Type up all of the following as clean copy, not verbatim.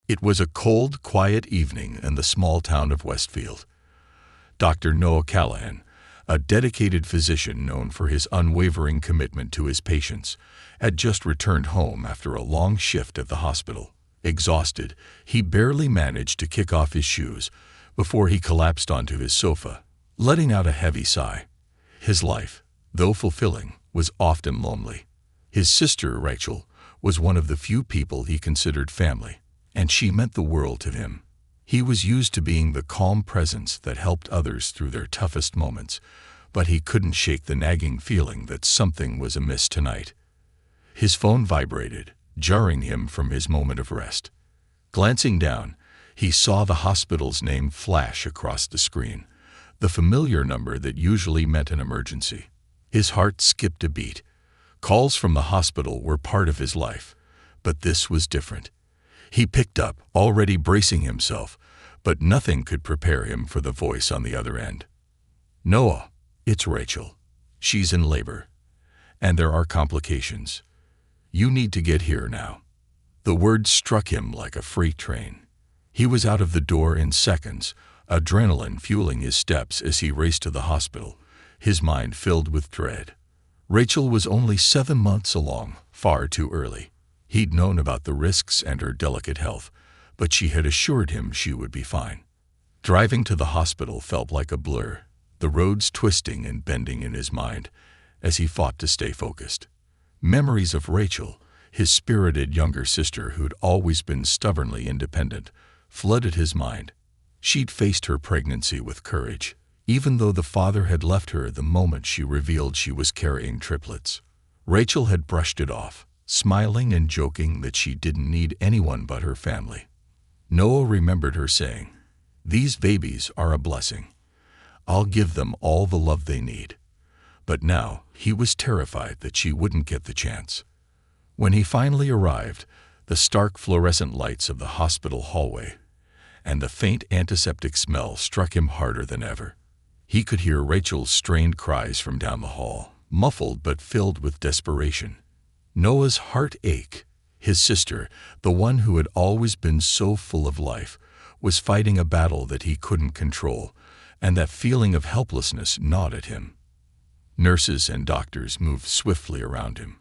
It was a cold, quiet evening in the small town of Westfield. Dr. Noah Callahan, a dedicated physician known for his unwavering commitment to his patients, had just returned home after a long shift at the hospital. Exhausted, he barely managed to kick off his shoes before he collapsed onto his sofa, letting out a heavy sigh. His life, though fulfilling, was often lonely. His sister, Rachel, was one of the few people he considered family, and she meant the world to him. He was used to being the calm presence that helped others through their toughest moments, but he couldn't shake the nagging feeling that something was amiss tonight. His phone vibrated, jarring him from his moment of rest. Glancing down, he saw the hospital's name flash across the screen, the familiar number that usually meant an emergency. His heart skipped a beat. Calls from the hospital were part of his life, but this was different. He picked up, already bracing himself, but nothing could prepare him for the voice on the other end. "Noah, it's Rachel. She's in labor, and there are complications. You need to get here now." The words struck him like a freight train. He was out of the door in seconds, adrenaline fueling his steps as he raced to the hospital, his mind filled with dread. Rachel was only 7 months along, far too early. He'd known about the risks and her delicate health, but she had assured him she would be fine. Driving to the hospital felt like a blur, the roads twisting and bending in his mind as he fought to stay focused. Memories of Rachel, his spirited younger sister who'd always been stubbornly independent, flooded his mind. She'd faced her pregnancy with courage, even though the father had left her the moment she revealed she was carrying triplets. Rachel had brushed it off, smiling and joking that she didn't need anyone but her family. Noah remembered her saying, "These babies are a blessing. I'll give them all the love they need." But now he was terrified that she wouldn't get the chance. When he finally arrived, the stark fluorescent lights of the hospital hallway and the faint antiseptic smell struck him harder than ever. He could hear Rachel's strained cries from down the hall, muffled but filled with desperation. Noah's heart ached. His sister, the one who had always been so full of life, was fighting a battle that he couldn't control, and that feeling of helplessness gnawed at him. Nurses and doctors moved swiftly around him,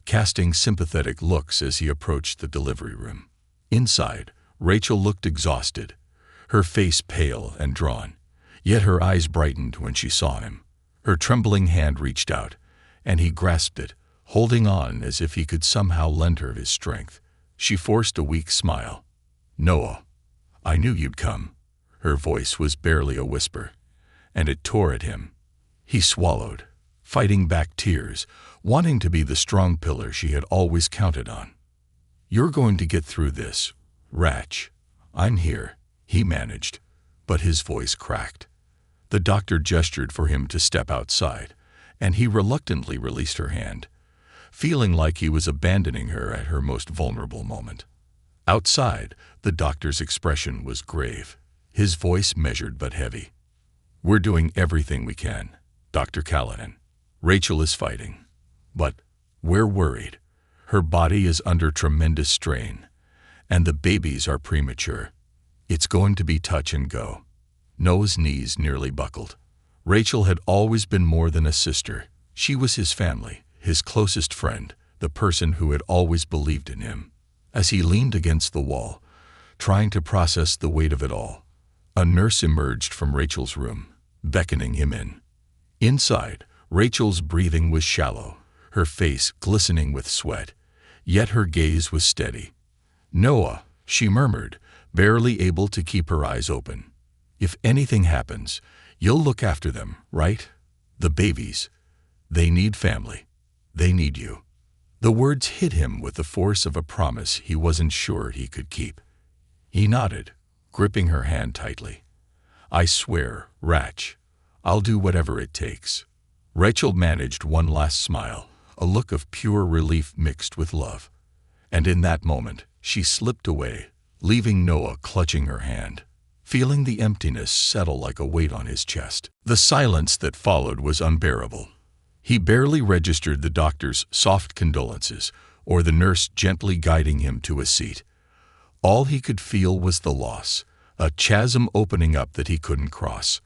casting sympathetic looks as he approached the delivery room. Inside, Rachel looked exhausted, her face pale and drawn, yet her eyes brightened when she saw him. Her trembling hand reached out, and he grasped it, holding on as if he could somehow lend her his strength. She forced a weak smile. "Noah, I knew you'd come." Her voice was barely a whisper, and it tore at him. He swallowed, fighting back tears, wanting to be the strong pillar she had always counted on. "You're going to get through this, Rach. I'm here," he managed, but his voice cracked. The doctor gestured for him to step outside, and he reluctantly released her hand, feeling like he was abandoning her at her most vulnerable moment. Outside, the doctor's expression was grave, his voice measured but heavy. "We're doing everything we can, Dr. Callahan. Rachel is fighting, but we're worried. Her body is under tremendous strain, and the babies are premature. It's going to be touch and go." Noah's knees nearly buckled. Rachel had always been more than a sister. She was his family, his closest friend, the person who had always believed in him. As he leaned against the wall, trying to process the weight of it all, a nurse emerged from Rachel's room, beckoning him in. Inside, Rachel's breathing was shallow, her face glistening with sweat, yet her gaze was steady. "Noah," she murmured, barely able to keep her eyes open. "If anything happens, you'll look after them, right? The babies. They need family. They need you." The words hit him with the force of a promise he wasn't sure he could keep. He nodded, gripping her hand tightly. "I swear, Rach, I'll do whatever it takes." Rachel managed one last smile, a look of pure relief mixed with love. And in that moment, she slipped away, leaving Noah clutching her hand, feeling the emptiness settle like a weight on his chest. The silence that followed was unbearable. He barely registered the doctor's soft condolences or the nurse gently guiding him to a seat. All he could feel was the loss, a chasm opening up that he couldn't cross.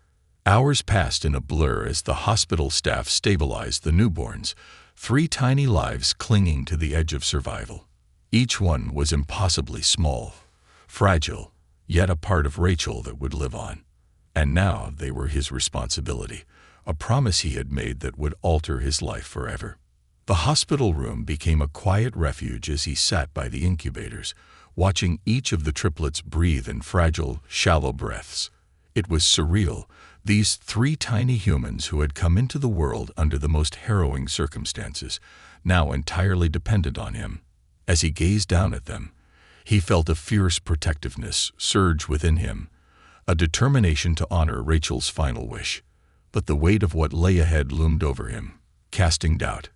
Hours passed in a blur as the hospital staff stabilized the newborns, 3 tiny lives clinging to the edge of survival. Each one was impossibly small, fragile, yet a part of Rachel that would live on. And now they were his responsibility, a promise he had made that would alter his life forever. The hospital room became a quiet refuge as he sat by the incubators, watching each of the triplets breathe in fragile, shallow breaths. It was surreal, these 3 tiny humans who had come into the world under the most harrowing circumstances, now entirely dependent on him. As he gazed down at them, he felt a fierce protectiveness surge within him, a determination to honor Rachel's final wish. But the weight of what lay ahead loomed over him, casting doubt.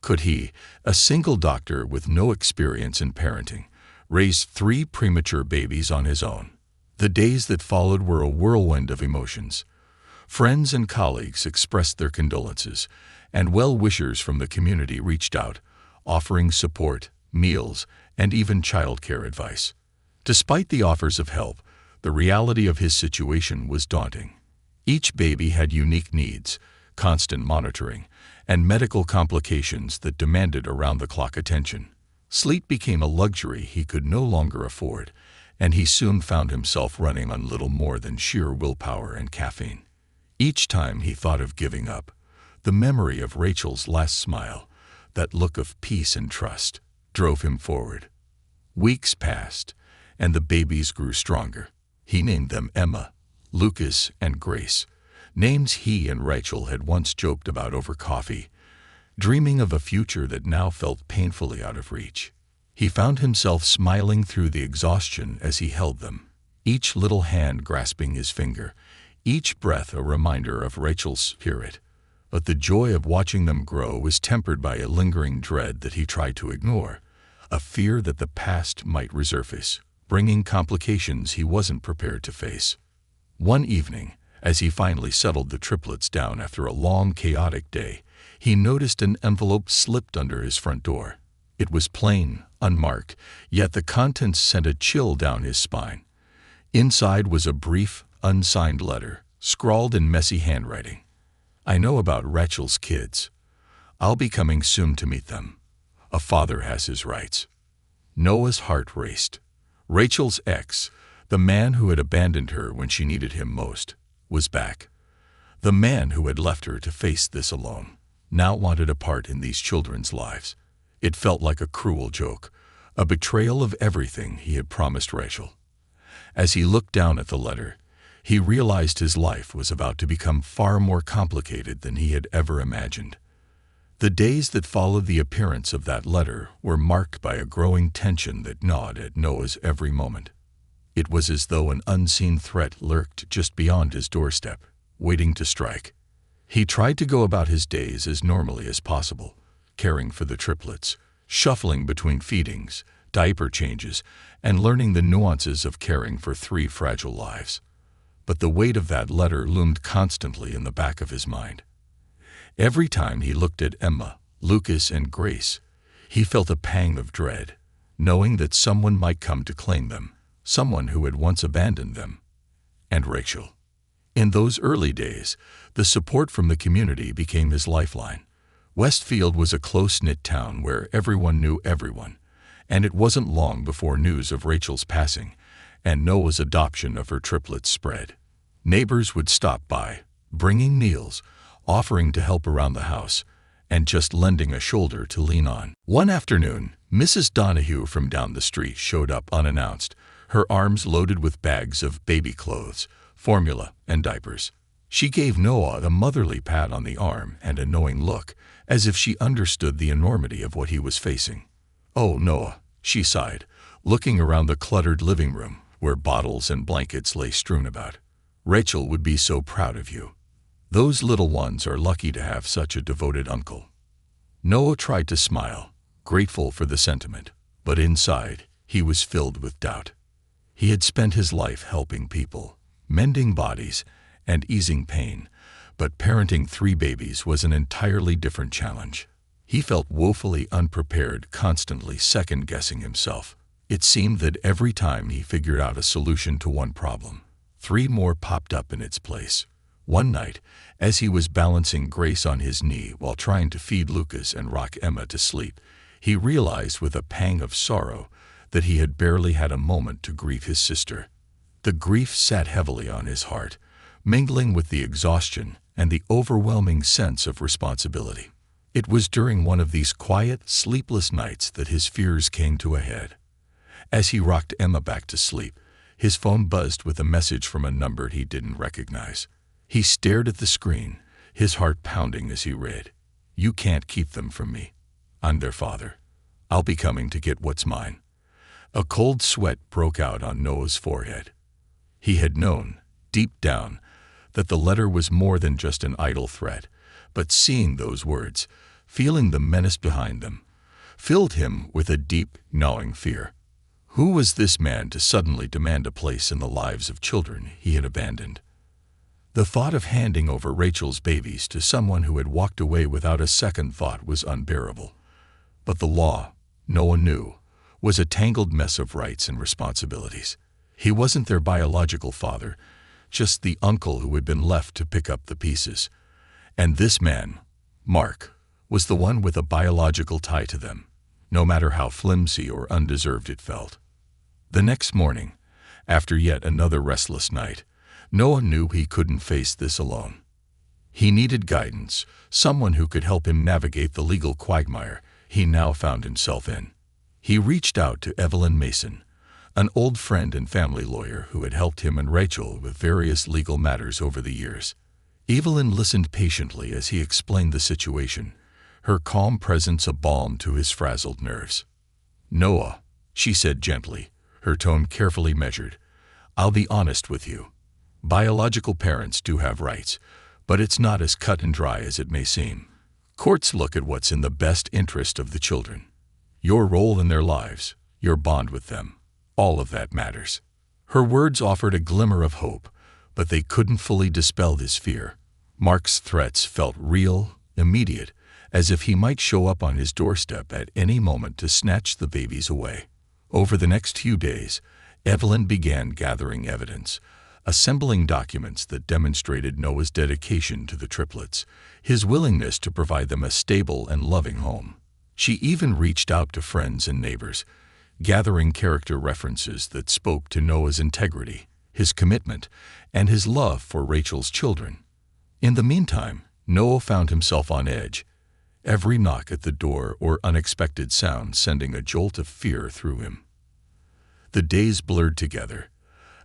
Could he, a single doctor with no experience in parenting, raise 3 premature babies on his own? The days that followed were a whirlwind of emotions. Friends and colleagues expressed their condolences, and well-wishers from the community reached out, offering support, meals, and even childcare advice. Despite the offers of help, the reality of his situation was daunting. Each baby had unique needs, constant monitoring, and medical complications that demanded around-the-clock attention. Sleep became a luxury he could no longer afford, and he soon found himself running on little more than sheer willpower and caffeine. Each time he thought of giving up, the memory of Rachel's last smile, that look of peace and trust, drove him forward. Weeks passed, and the babies grew stronger. He named them Emma, Lucas, and Grace, names he and Rachel had once joked about over coffee, dreaming of a future that now felt painfully out of reach. He found himself smiling through the exhaustion as he held them, each little hand grasping his finger, each breath a reminder of Rachel's spirit. But the joy of watching them grow was tempered by a lingering dread that he tried to ignore, a fear that the past might resurface, bringing complications he wasn't prepared to face. One evening, as he finally settled the triplets down after a long, chaotic day, he noticed an envelope slipped under his front door. It was plain, unmarked, yet the contents sent a chill down his spine. Inside was a brief, unsigned letter, scrawled in messy handwriting. "I know about Rachel's kids. I'll be coming soon to meet them. A father has his rights." Noah's heart raced. Rachel's ex, the man who had abandoned her when she needed him most, was back. The man who had left her to face this alone now wanted a part in these children's lives. It felt like a cruel joke, a betrayal of everything he had promised Rachel. As he looked down at the letter, he realized his life was about to become far more complicated than he had ever imagined. The days that followed the appearance of that letter were marked by a growing tension that gnawed at Noah's every moment. It was as though an unseen threat lurked just beyond his doorstep, waiting to strike. He tried to go about his days as normally as possible, caring for the triplets, shuffling between feedings, diaper changes, and learning the nuances of caring for 3 fragile lives. But the weight of that letter loomed constantly in the back of his mind. Every time he looked at Emma, Lucas, and Grace, he felt a pang of dread, knowing that someone might come to claim them, someone who had once abandoned them. And Rachel. In those early days, the support from the community became his lifeline. Westfield was a close-knit town where everyone knew everyone, and it wasn't long before news of Rachel's passing and Noah's adoption of her triplets spread. Neighbors would stop by, bringing meals, offering to help around the house, and just lending a shoulder to lean on. One afternoon, Mrs. Donahue from down the street showed up unannounced, her arms loaded with bags of baby clothes, formula, and diapers. She gave Noah a motherly pat on the arm and a knowing look, as if she understood the enormity of what he was facing. "Oh, Noah," she sighed, looking around the cluttered living room where bottles and blankets lay strewn about. "Rachel would be so proud of you. Those little ones are lucky to have such a devoted uncle." Noah tried to smile, grateful for the sentiment, but inside he was filled with doubt. He had spent his life helping people, mending bodies, and easing pain, but parenting 3 babies was an entirely different challenge. He felt woefully unprepared, constantly second-guessing himself. It seemed that every time he figured out a solution to one problem, three more popped up in its place. One night, as he was balancing Grace on his knee while trying to feed Lucas and rock Emma to sleep, he realized with a pang of sorrow that he had barely had a moment to grieve his sister. The grief sat heavily on his heart, mingling with the exhaustion and the overwhelming sense of responsibility. It was during one of these quiet, sleepless nights that his fears came to a head. As he rocked Emma back to sleep, his phone buzzed with a message from a number he didn't recognize. He stared at the screen, his heart pounding as he read, "You can't keep them from me. I'm their father. I'll be coming to get what's mine." A cold sweat broke out on Noah's forehead. He had known, deep down, that the letter was more than just an idle threat, but seeing those words, feeling the menace behind them, filled him with a deep, gnawing fear. Who was this man to suddenly demand a place in the lives of children he had abandoned? The thought of handing over Rachel's babies to someone who had walked away without a second thought was unbearable. But the law, Noah knew, was a tangled mess of rights and responsibilities. He wasn't their biological father, just the uncle who had been left to pick up the pieces. And this man, Mark, was the one with a biological tie to them, no matter how flimsy or undeserved it felt. The next morning, after yet another restless night, Noah knew he couldn't face this alone. He needed guidance, someone who could help him navigate the legal quagmire he now found himself in. He reached out to Evelyn Mason, an old friend and family lawyer who had helped him and Rachel with various legal matters over the years. Evelyn listened patiently as he explained the situation, her calm presence a balm to his frazzled nerves. "Noah," she said gently, her tone carefully measured, "I'll be honest with you. Biological parents do have rights, but it's not as cut and dry as it may seem. Courts look at what's in the best interest of the children. Your role in their lives, your bond with them, all of that matters." Her words offered a glimmer of hope, but they couldn't fully dispel his fear. Mark's threats felt real, immediate, as if he might show up on his doorstep at any moment to snatch the babies away. Over the next few days, Evelyn began gathering evidence, assembling documents that demonstrated Noah's dedication to the triplets, his willingness to provide them a stable and loving home. She even reached out to friends and neighbors, gathering character references that spoke to Noah's integrity, his commitment, and his love for Rachel's children. In the meantime, Noah found himself on edge, every knock at the door or unexpected sound sending a jolt of fear through him. The days blurred together,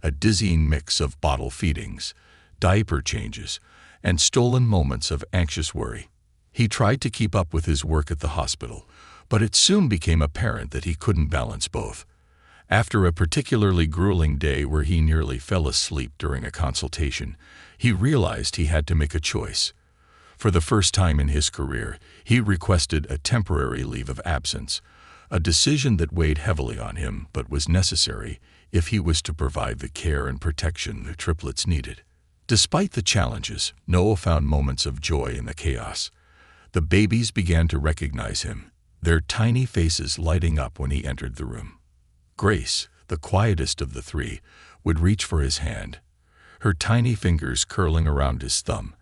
a dizzying mix of bottle feedings, diaper changes, and stolen moments of anxious worry. He tried to keep up with his work at the hospital, but it soon became apparent that he couldn't balance both. After a particularly grueling day where he nearly fell asleep during a consultation, he realized he had to make a choice. For the first time in his career, he requested a temporary leave of absence, a decision that weighed heavily on him but was necessary if he was to provide the care and protection the triplets needed. Despite the challenges, Noah found moments of joy in the chaos. The babies began to recognize him, their tiny faces lighting up when he entered the room. Grace, the quietest of the three, would reach for his hand, her tiny fingers curling around his thumb,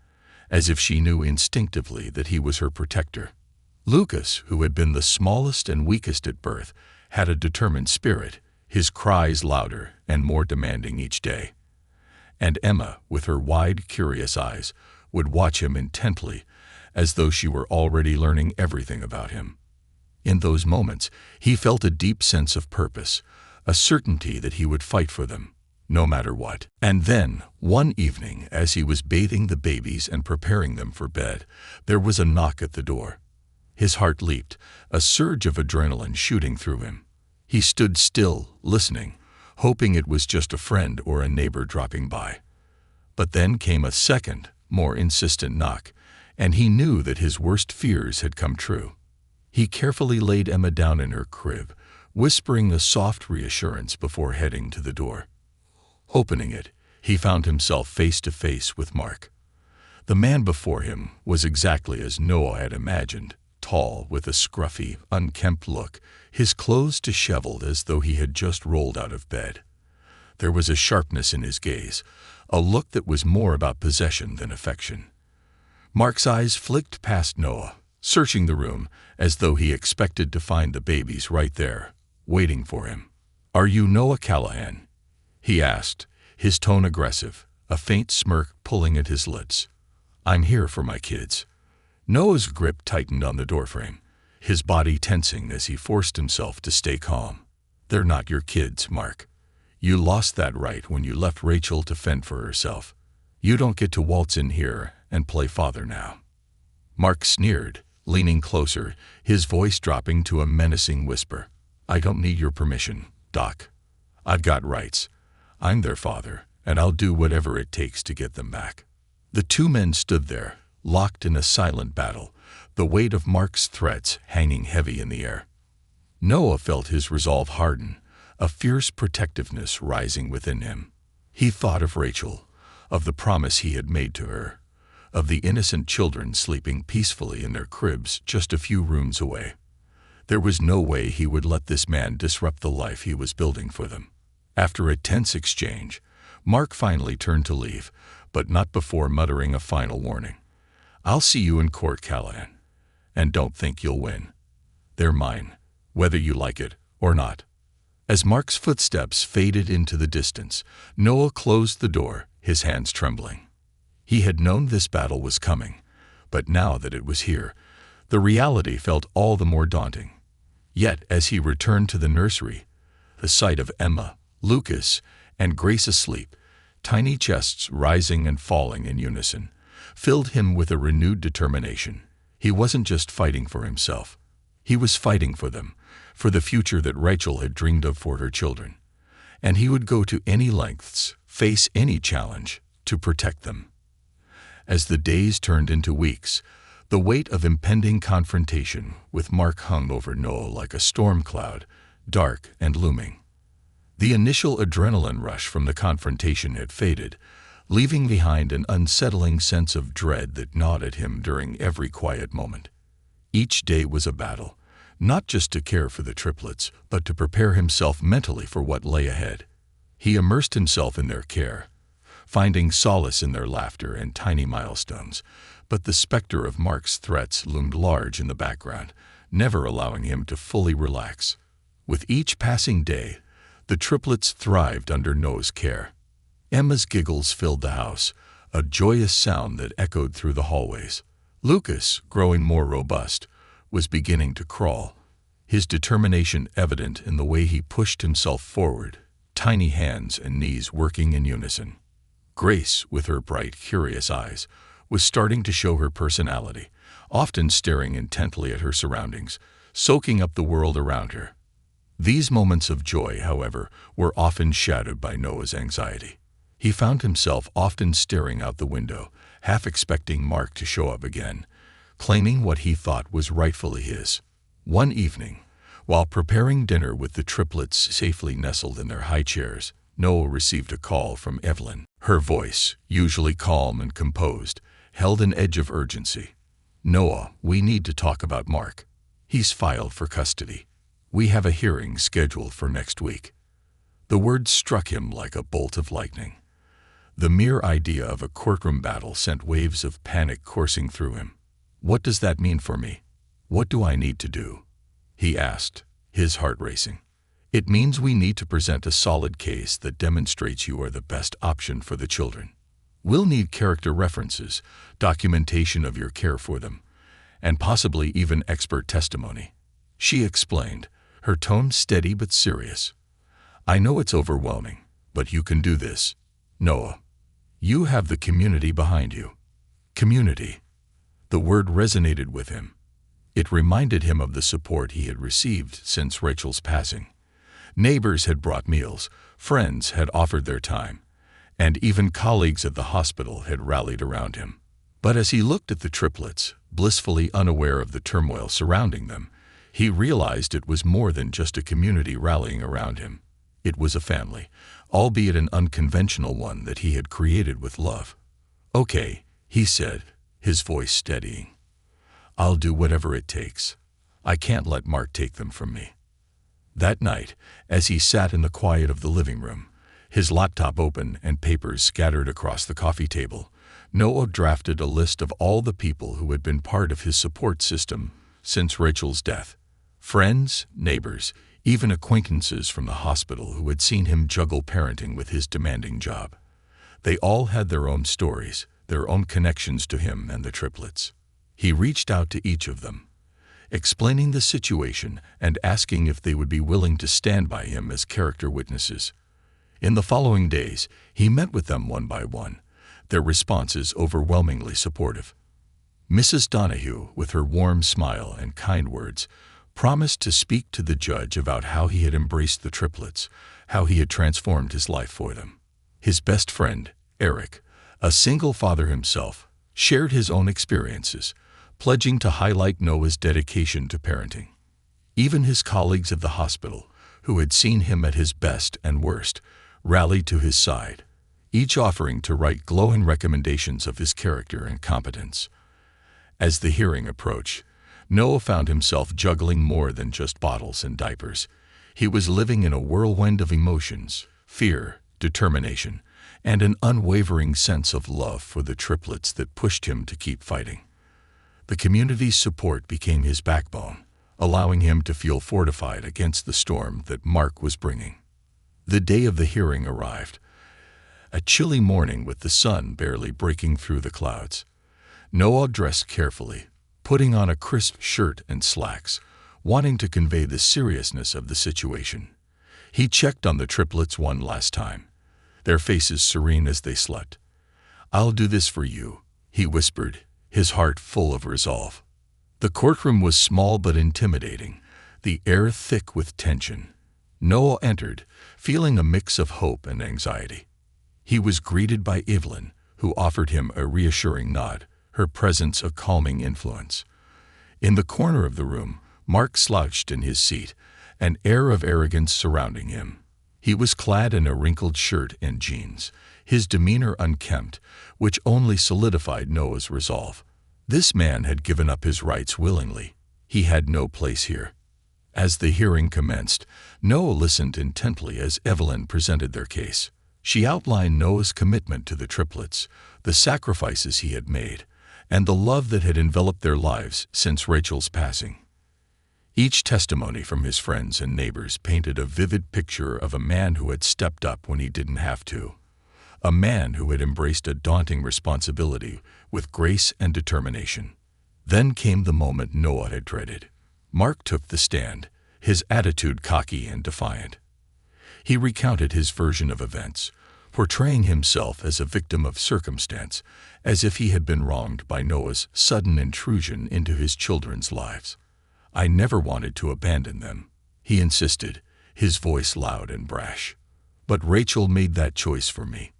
as if she knew instinctively that he was her protector. Lucas, who had been the smallest and weakest at birth, had a determined spirit, his cries louder and more demanding each day. And Emma, with her wide, curious eyes, would watch him intently, as though she were already learning everything about him. In those moments, he felt a deep sense of purpose, a certainty that he would fight for them, no matter what. And then, one evening, as he was bathing the babies and preparing them for bed, there was a knock at the door. His heart leaped, a surge of adrenaline shooting through him. He stood still, listening, hoping it was just a friend or a neighbor dropping by. But then came a second, more insistent knock, and he knew that his worst fears had come true. He carefully laid Emma down in her crib, whispering a soft reassurance before heading to the door. Opening it, he found himself face to face with Mark. The man before him was exactly as Noah had imagined, tall, with a scruffy, unkempt look, his clothes disheveled as though he had just rolled out of bed. There was a sharpness in his gaze, a look that was more about possession than affection. Mark's eyes flicked past Noah, searching the room as though he expected to find the babies right there, waiting for him. "Are you Noah Callahan?" he asked, his tone aggressive, a faint smirk pulling at his lips. "I'm here for my kids." Noah's grip tightened on the doorframe, his body tensing as he forced himself to stay calm. "They're not your kids, Mark. You lost that right when you left Rachel to fend for herself. You don't get to waltz in here and play father now." Mark sneered, leaning closer, his voice dropping to a menacing whisper. "I don't need your permission, Doc. I've got rights. I'm their father, and I'll do whatever it takes to get them back." The two men stood there, locked in a silent battle, the weight of Mark's threats hanging heavy in the air. Noah felt his resolve harden, a fierce protectiveness rising within him. He thought of Rachel, of the promise he had made to her, of the innocent children sleeping peacefully in their cribs just a few rooms away. There was no way he would let this man disrupt the life he was building for them. After a tense exchange, Mark finally turned to leave, but not before muttering a final warning. "I'll see you in court, Callahan. And don't think you'll win. They're mine, whether you like it or not." As Mark's footsteps faded into the distance, Noah closed the door, his hands trembling. He had known this battle was coming, but now that it was here, the reality felt all the more daunting. Yet, as he returned to the nursery, the sight of Emma, Lucas, and Grace asleep, tiny chests rising and falling in unison, filled him with a renewed determination. He wasn't just fighting for himself. He was fighting for them, for the future that Rachel had dreamed of for her children. And he would go to any lengths, face any challenge, to protect them. As the days turned into weeks, the weight of impending confrontation with Mark hung over Noah like a storm cloud, dark and looming. The initial adrenaline rush from the confrontation had faded, leaving behind an unsettling sense of dread that gnawed at him during every quiet moment. Each day was a battle, not just to care for the triplets, but to prepare himself mentally for what lay ahead. He immersed himself in their care, finding solace in their laughter and tiny milestones, but the specter of Mark's threats loomed large in the background, never allowing him to fully relax. With each passing day, the triplets thrived under Noah's care. Emma's giggles filled the house, a joyous sound that echoed through the hallways. Lucas, growing more robust, was beginning to crawl, his determination evident in the way he pushed himself forward, tiny hands and knees working in unison. Grace, with her bright, curious eyes, was starting to show her personality, often staring intently at her surroundings, soaking up the world around her. These moments of joy, however, were often shadowed by Noah's anxiety. He found himself often staring out the window, half expecting Mark to show up again, claiming what he thought was rightfully his. One evening, while preparing dinner with the triplets safely nestled in their high chairs, Noah received a call from Evelyn. Her voice, usually calm and composed, held an edge of urgency. "Noah, we need to talk about Mark. He's filed for custody. We have a hearing scheduled for next week." The words struck him like a bolt of lightning. The mere idea of a courtroom battle sent waves of panic coursing through him. "What does that mean for me? What do I need to do?" he asked, his heart racing. "It means we need to present a solid case that demonstrates you are the best option for the children. We'll need character references, documentation of your care for them, and possibly even expert testimony," she explained, her tone steady but serious. "I know it's overwhelming, but you can do this, Noah. You have the community behind you." Community. The word resonated with him. It reminded him of the support he had received since Rachel's passing. Neighbors had brought meals, friends had offered their time, and even colleagues at the hospital had rallied around him. But as he looked at the triplets, blissfully unaware of the turmoil surrounding them, he realized it was more than just a community rallying around him. It was a family, albeit an unconventional one that he had created with love. "Okay," he said, his voice steadying. I'll do whatever it takes. I can't let Mark take them from me." That night, as he sat in the quiet of the living room, his laptop open and papers scattered across the coffee table, Noah drafted a list of all the people who had been part of his support system since Rachel's death. Friends, neighbors, even acquaintances from the hospital who had seen him juggle parenting with his demanding job. They all had their own stories, their own connections to him and the triplets. He reached out to each of them, explaining the situation and asking if they would be willing to stand by him as character witnesses. In the following days, he met with them one by one, their responses overwhelmingly supportive. Mrs. Donahue, with her warm smile and kind words, promised to speak to the judge about how he had embraced the triplets, how he had transformed his life for them. His best friend, Eric, a single father himself, shared his own experiences, pledging to highlight Noah's dedication to parenting. Even his colleagues of the hospital, who had seen him at his best and worst, rallied to his side, each offering to write glowing recommendations of his character and competence. As the hearing approached, Noah found himself juggling more than just bottles and diapers. He was living in a whirlwind of emotions, fear, determination, and an unwavering sense of love for the triplets that pushed him to keep fighting. The community's support became his backbone, allowing him to feel fortified against the storm that Mark was bringing. The day of the hearing arrived, a chilly morning with the sun barely breaking through the clouds. Noah dressed carefully, putting on a crisp shirt and slacks, wanting to convey the seriousness of the situation. He checked on the triplets one last time, their faces serene as they slept. "I'll do this for you," he whispered, his heart full of resolve. The courtroom was small but intimidating, the air thick with tension. Noah entered, feeling a mix of hope and anxiety. He was greeted by Evelyn, who offered him a reassuring nod, her presence a calming influence. In the corner of the room, Mark slouched in his seat, an air of arrogance surrounding him. He was clad in a wrinkled shirt and jeans, his demeanor unkempt, which only solidified Noah's resolve. This man had given up his rights willingly. He had no place here. As the hearing commenced, Noah listened intently as Evelyn presented their case. She outlined Noah's commitment to the triplets, the sacrifices he had made, and the love that had enveloped their lives since Rachel's passing. Each testimony from his friends and neighbors painted a vivid picture of a man who had stepped up when he didn't have to, a man who had embraced a daunting responsibility with grace and determination. Then came the moment Noah had dreaded. Mark took the stand, his attitude cocky and defiant. He recounted his version of events, portraying himself as a victim of circumstance, as if he had been wronged by Noah's sudden intrusion into his children's lives. "I never wanted to abandon them," he insisted, his voice loud and brash. "But Rachel made that choice for me.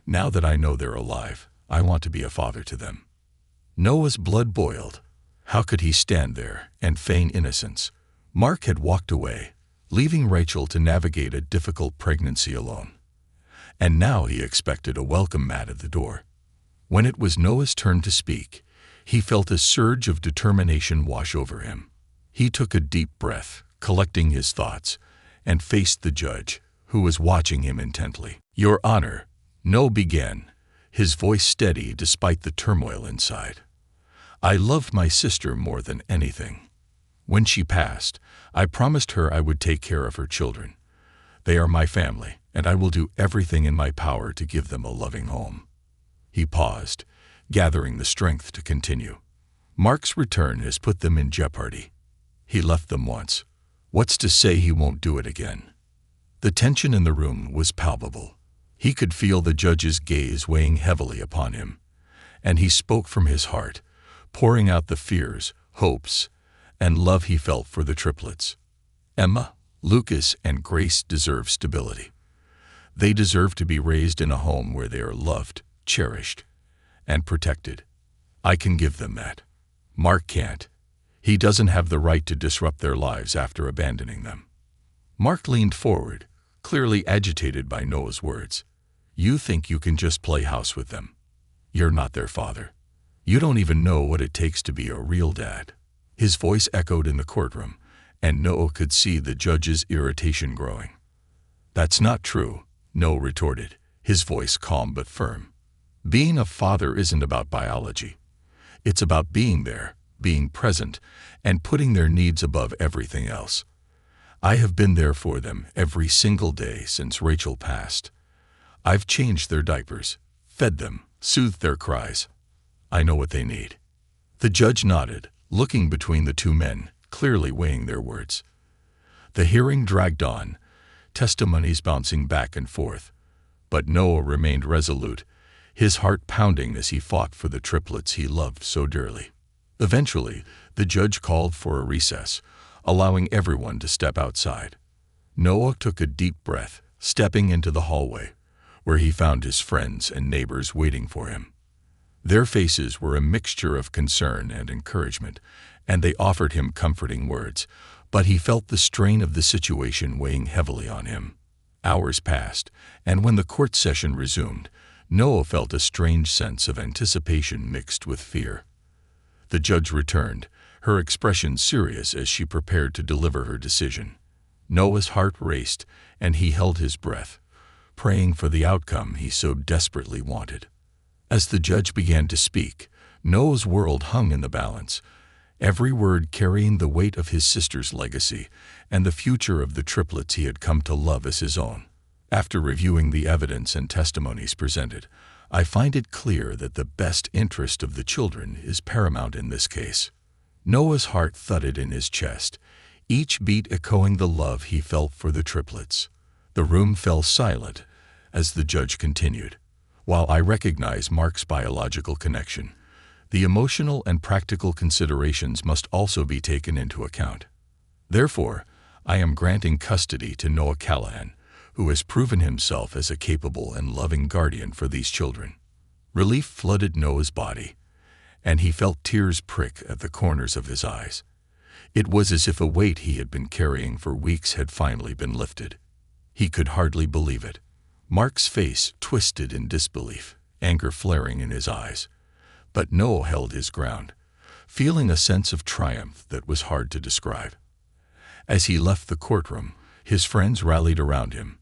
Now that I know they're alive, I want to be a father to them." Noah's blood boiled. How could he stand there and feign innocence? Mark had walked away, leaving Rachel to navigate a difficult pregnancy alone. And now he expected a welcome mat at the door. When it was Noah's turn to speak, he felt a surge of determination wash over him. He took a deep breath, collecting his thoughts, and faced the judge, who was watching him intently. "Your Honor," Noah began, his voice steady despite the turmoil inside. "I loved my sister more than anything. When she passed, I promised her I would take care of her children. They are my family, and I will do everything in my power to give them a loving home." He paused, gathering the strength to continue. "Mark's return has put them in jeopardy. He left them once. What's to say he won't do it again?" The tension in the room was palpable. He could feel the judge's gaze weighing heavily upon him, and he spoke from his heart, pouring out the fears, hopes, and love he felt for the triplets. Emma, Lucas, and Grace deserve stability. They deserve to be raised in a home where they are loved, cherished, and protected. I can give them that. Mark can't. He doesn't have the right to disrupt their lives after abandoning them. Mark leaned forward, clearly agitated by Noah's words. "You think you can just play house with them. You're not their father. You don't even know what it takes to be a real dad." His voice echoed in the courtroom, and Noah could see the judge's irritation growing. "That's not true," Noah retorted, his voice calm but firm. "Being a father isn't about biology. It's about being there, being present, and putting their needs above everything else. I have been there for them every single day since Rachel passed. I've changed their diapers, fed them, soothed their cries. I know what they need." The judge nodded, looking between the two men, clearly weighing their words. The hearing dragged on, testimonies bouncing back and forth, but Noah remained resolute, his heart pounding as he fought for the triplets he loved so dearly. Eventually, the judge called for a recess, allowing everyone to step outside. Noah took a deep breath, stepping into the hallway, where he found his friends and neighbors waiting for him. Their faces were a mixture of concern and encouragement, and they offered him comforting words, but he felt the strain of the situation weighing heavily on him. Hours passed, and when the court session resumed, Noah felt a strange sense of anticipation mixed with fear. The judge returned, her expression serious as she prepared to deliver her decision. Noah's heart raced, and he held his breath, praying for the outcome he so desperately wanted. As the judge began to speak, Noah's world hung in the balance, every word carrying the weight of his sister's legacy and the future of the triplets he had come to love as his own. After reviewing the evidence and testimonies presented, I find it clear that the best interest of the children is paramount in this case. Noah's heart thudded in his chest, each beat echoing the love he felt for the triplets. The room fell silent as the judge continued. While I recognize Mark's biological connection, the emotional and practical considerations must also be taken into account. Therefore, I am granting custody to Noah Callahan, who has proven himself as a capable and loving guardian for these children. Relief flooded Noah's body, and he felt tears prick at the corners of his eyes. It was as if a weight he had been carrying for weeks had finally been lifted. He could hardly believe it. Mark's face twisted in disbelief, anger flaring in his eyes. But Noah held his ground, feeling a sense of triumph that was hard to describe. As he left the courtroom, his friends rallied around him,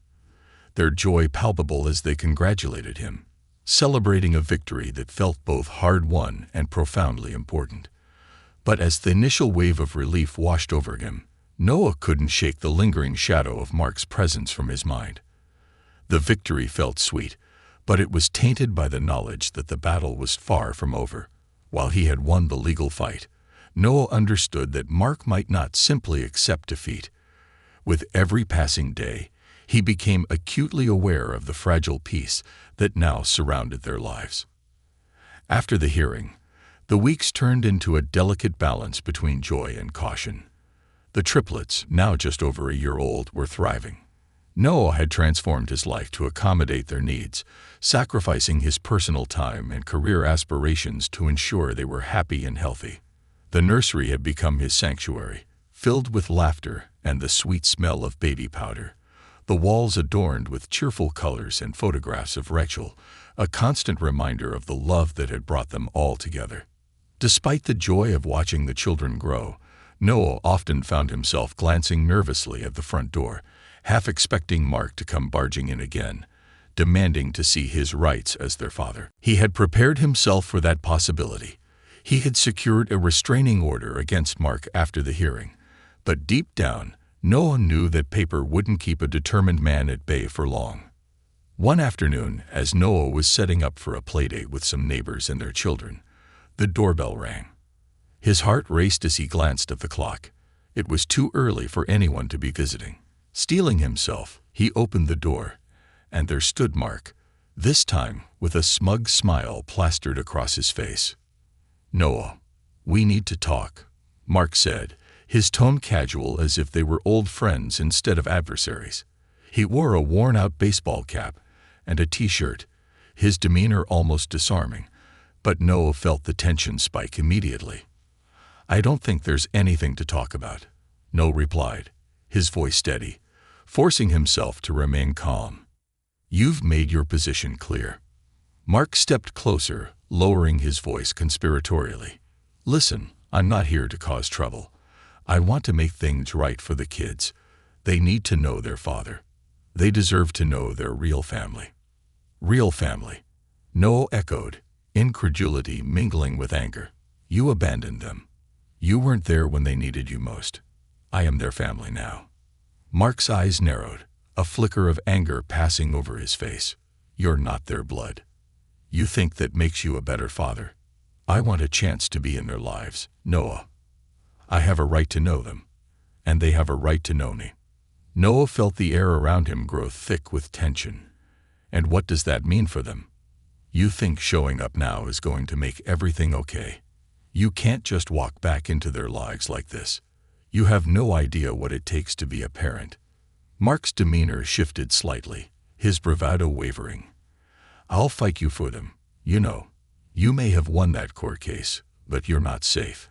their joy palpable as they congratulated him, celebrating a victory that felt both hard-won and profoundly important. But as the initial wave of relief washed over him, Noah couldn't shake the lingering shadow of Mark's presence from his mind. The victory felt sweet, but it was tainted by the knowledge that the battle was far from over. While he had won the legal fight, Noah understood that Mark might not simply accept defeat. With every passing day, he became acutely aware of the fragile peace that now surrounded their lives. After the hearing, the weeks turned into a delicate balance between joy and caution. The triplets, now just over a year old, were thriving. Noah had transformed his life to accommodate their needs, sacrificing his personal time and career aspirations to ensure they were happy and healthy. The nursery had become his sanctuary, filled with laughter and the sweet smell of baby powder. The walls adorned with cheerful colors and photographs of Rachel, a constant reminder of the love that had brought them all together. Despite the joy of watching the children grow, Noah often found himself glancing nervously at the front door, half expecting Mark to come barging in again, demanding to see his rights as their father. He had prepared himself for that possibility. He had secured a restraining order against Mark after the hearing, but deep down, Noah knew that paper wouldn't keep a determined man at bay for long. One afternoon, as Noah was setting up for a playdate with some neighbors and their children, the doorbell rang. His heart raced as he glanced at the clock. It was too early for anyone to be visiting. Steeling himself, he opened the door, and there stood Mark, this time with a smug smile plastered across his face. "Noah, we need to talk," Mark said, his tone casual as if they were old friends instead of adversaries. He wore a worn-out baseball cap and a t-shirt, his demeanor almost disarming, but Noah felt the tension spike immediately. "I don't think there's anything to talk about," Noah replied, his voice steady, forcing himself to remain calm. "You've made your position clear." Mark stepped closer, lowering his voice conspiratorially. "Listen, I'm not here to cause trouble. I want to make things right for the kids. They need to know their father. They deserve to know their real family." "Real family?" Noah echoed, incredulity mingling with anger. "You abandoned them. You weren't there when they needed you most. I am their family now." Mark's eyes narrowed, a flicker of anger passing over his face. "You're not their blood. You think that makes you a better father. I want a chance to be in their lives, Noah. I have a right to know them, and they have a right to know me." Noah felt the air around him grow thick with tension. "And what does that mean for them? You think showing up now is going to make everything okay? You can't just walk back into their lives like this. You have no idea what it takes to be a parent." Mark's demeanor shifted slightly, his bravado wavering. "I'll fight you for them. You know, you may have won that court case, but you're not safe.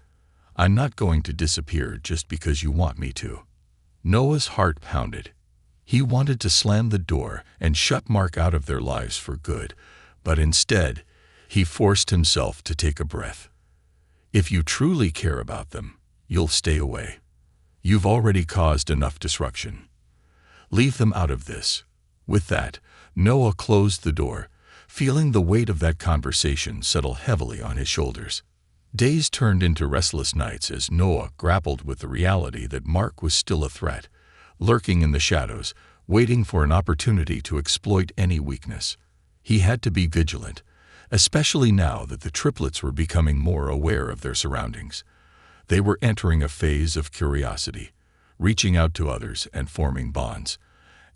I'm not going to disappear just because you want me to." Noah's heart pounded. He wanted to slam the door and shut Mark out of their lives for good, but instead, he forced himself to take a breath. "If you truly care about them, you'll stay away. You've already caused enough disruption. Leave them out of this." With that, Noah closed the door, feeling the weight of that conversation settle heavily on his shoulders. Days turned into restless nights as Noah grappled with the reality that Mark was still a threat, lurking in the shadows, waiting for an opportunity to exploit any weakness. He had to be vigilant, especially now that the triplets were becoming more aware of their surroundings. They were entering a phase of curiosity, reaching out to others and forming bonds,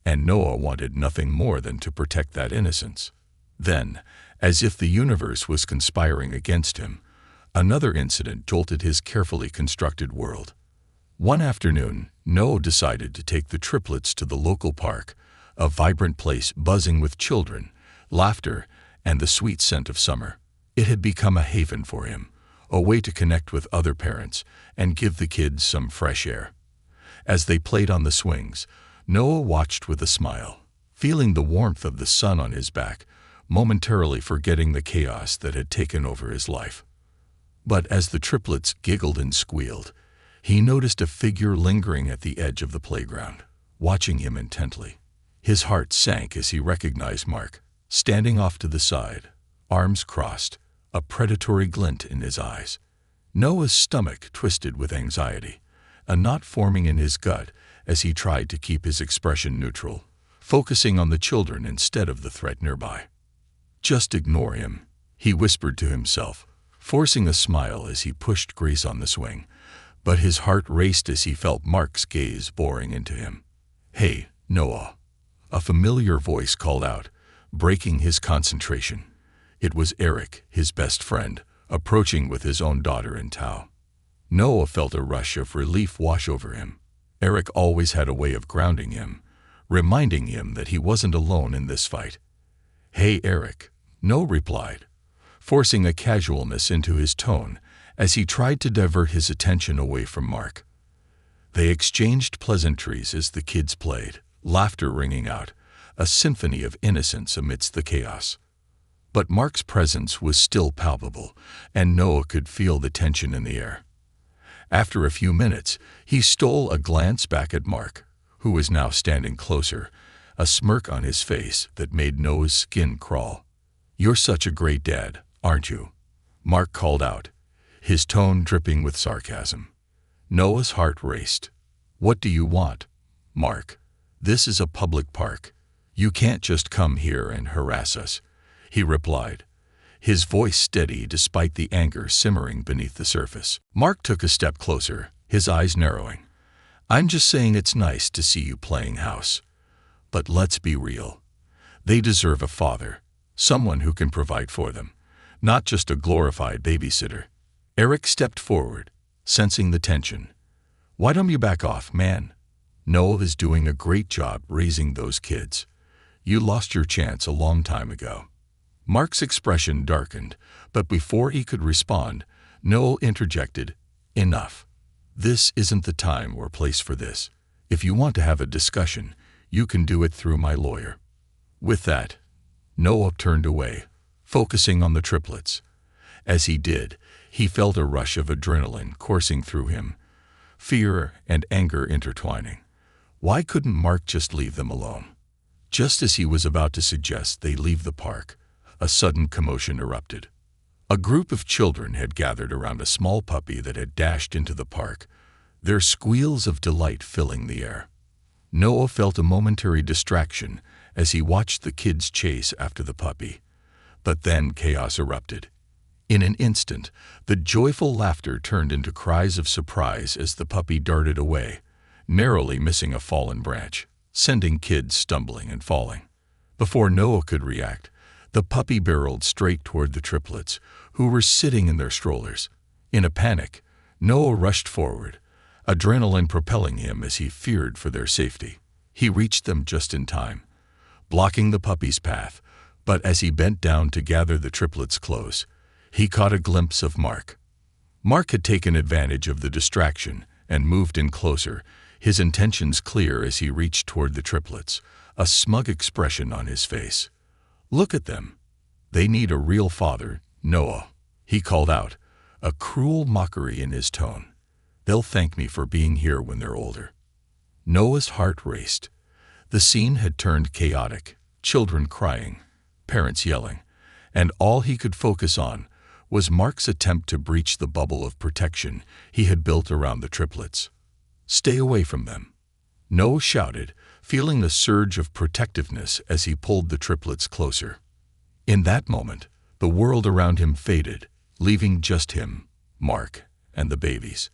and Noah wanted nothing more than to protect that innocence. Then, as if the universe was conspiring against him, another incident jolted his carefully constructed world. One afternoon, Noah decided to take the triplets to the local park, a vibrant place buzzing with children, laughter, and the sweet scent of summer. It had become a haven for him, a way to connect with other parents and give the kids some fresh air. As they played on the swings, Noah watched with a smile, feeling the warmth of the sun on his back, momentarily forgetting the chaos that had taken over his life. But as the triplets giggled and squealed, he noticed a figure lingering at the edge of the playground, watching him intently. His heart sank as he recognized Mark, standing off to the side, arms crossed, a predatory glint in his eyes. Noah's stomach twisted with anxiety, a knot forming in his gut as he tried to keep his expression neutral, focusing on the children instead of the threat nearby. "Just ignore him," he whispered to himself, forcing a smile as he pushed Grace on the swing, but his heart raced as he felt Mark's gaze boring into him. "Hey, Noah," a familiar voice called out, breaking his concentration. It was Eric, his best friend, approaching with his own daughter in tow. Noah felt a rush of relief wash over him. Eric always had a way of grounding him, reminding him that he wasn't alone in this fight. "Hey, Eric," Noah replied, forcing a casualness into his tone as he tried to divert his attention away from Mark. They exchanged pleasantries as the kids played, laughter ringing out, a symphony of innocence amidst the chaos. But Mark's presence was still palpable, and Noah could feel the tension in the air. After a few minutes, he stole a glance back at Mark, who was now standing closer, a smirk on his face that made Noah's skin crawl. "You're such a great dad, aren't you?" Mark called out, his tone dripping with sarcasm. Noah's heart raced. "What do you want, Mark? This is a public park. You can't just come here and harass us," he replied, his voice steady despite the anger simmering beneath the surface. Mark took a step closer, his eyes narrowing. "I'm just saying it's nice to see you playing house. But let's be real. They deserve a father, someone who can provide for them, not just a glorified babysitter." Eric stepped forward, sensing the tension. "Why don't you back off, man? Noah is doing a great job raising those kids. You lost your chance a long time ago." Mark's expression darkened, but before he could respond, Noah interjected, "Enough. This isn't the time or place for this. If you want to have a discussion, you can do it through my lawyer." With that, Noah turned away, focusing on the triplets, As he did, he felt a rush of adrenaline coursing through him, fear and anger intertwining. Why couldn't Mark just leave them alone? Just as he was about to suggest they leave the park, a sudden commotion erupted. A group of children had gathered around a small puppy that had dashed into the park, their squeals of delight filling the air. Noah felt a momentary distraction as he watched the kids chase after the puppy. But then chaos erupted. In an instant, the joyful laughter turned into cries of surprise as the puppy darted away, narrowly missing a fallen branch, sending kids stumbling and falling. Before Noah could react, the puppy barreled straight toward the triplets, who were sitting in their strollers. In a panic, Noah rushed forward, adrenaline propelling him as he feared for their safety. He reached them just in time, blocking the puppy's path, but as he bent down to gather the triplets close, he caught a glimpse of Mark. Mark had taken advantage of the distraction and moved in closer, his intentions clear as he reached toward the triplets, a smug expression on his face. "Look at them. They need a real father, Noah," he called out, a cruel mockery in his tone. "They'll thank me for being here when they're older." Noah's heart raced. The scene had turned chaotic, children crying, parents yelling, and all he could focus on was Mark's attempt to breach the bubble of protection he had built around the triplets. "Stay away from them," Noah shouted, feeling the surge of protectiveness as he pulled the triplets closer. In that moment, the world around him faded, leaving just him, Mark, and the babies.